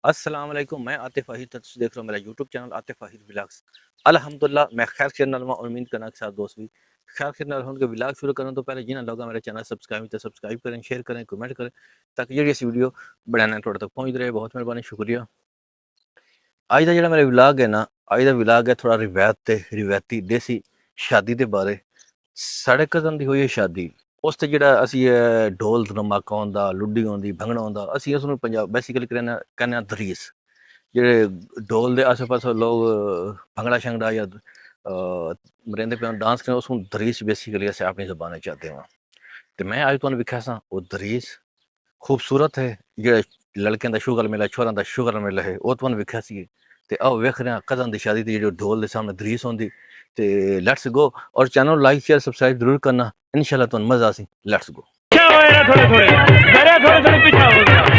अस्सलाम वालेकुम। मैं आतिफ वाहिद, तुम देख रहे हो मेरा यूट्यूब चैनल आतिफ वाहिद व्लॉग्स। अल्हम्दुलिल्लाह मैं खैर खैर नाल और उम्मीद करना के साथ दोस्त भी खैर खैर नाल उनके व्लॉग शुरू करूँ तो पहले जिन्हें लोग मेरा चैनल सब्सक्राइब करें, शेयर करें, कमेंट करें ताकि जी इस वीडियो बनाना थोड़े तक पहुँच रहे। बहुत मेहरबानी, शुक्रिया। अज का जो मेरा व्लॉग है ना, अज का व्लॉग है थोड़ा रिवायती देसी शादी के बारे। साढ़े कज़न की हुई है शादी, उस ते जिहड़ा असी ढोल धमाका आंदा, लुड्डी आंदी, भंगड़ा आंदा, असी उसनूं पंजाब बेसिकली कहने दरीस। ਜਿਹੜੇ ਢੋਲ ਦੇ ਆਸੇ-ਪਾਸੇ ਲੋਕ ਭੰਗੜਾ ਸ਼ੰਗੜਾ ਜਾਂ ਮਰਿੰਦੇ ਪਿਆ ਡਾਂਸ ਕਰਦੇ ਉਸ ਨੂੰ ਦਰੀਸ ਬੇਸਿਕਲੀ ਅਸੀਂ ਆਪਣੀ ਜ਼ੁਬਾਨ ਵਿੱਚ ਆਖਦੇ ਹਾਂ। ਤੇ ਮੈਂ ਅੱਜ ਤੁਹਾਨੂੰ ਵਿਖਿਆ ਸਾਂ ਉਹ ਦਰੀਸ ਖੂਬਸੂਰਤ ਹੈ, ਜਿਹੜੇ ਲੜਕਿਆਂ ਦਾ ਸ਼ੁਗਰ ਮੇਲਾ, ਛੋਰਾਂ ਦਾ ਸ਼ੁਗਰ ਮੇਲਾ ਹੈ, ਉਹ ਤੁਹਾਨੂੰ ਵਿਖਿਆ ਸੀ। ਤੇ ਆਓ ਵੇਖ ਰਹੇ ਹਾਂ ਕਜ਼ਨ ਦੀ ਸ਼ਾਦੀ ਤੇ ਜਿਹੜੀ ਢੋਲ ਦੇ ਸਾਹਮਣੇ ਦਰੀਸ ਹੁੰਦੀ। ਤੇ ਲੈਟਸ ਗੋ, ਔਰ ਚੈਨਲ ਨੂੰ ਲਾਈਕ ਸ਼ੇਅਰ ਸਬਸਕ੍ਰਾइब ਜ਼ਰੂਰ ਕਰਨਾ, ਇਨਸ਼ਾਅੱਲਾ ਤੁਹਾਨੂੰ ਮਜ਼ਾ ਆਸੀ। Let's go. थोड़े थोड़े मेरे थोड़े थोड़े पीछा हो गया।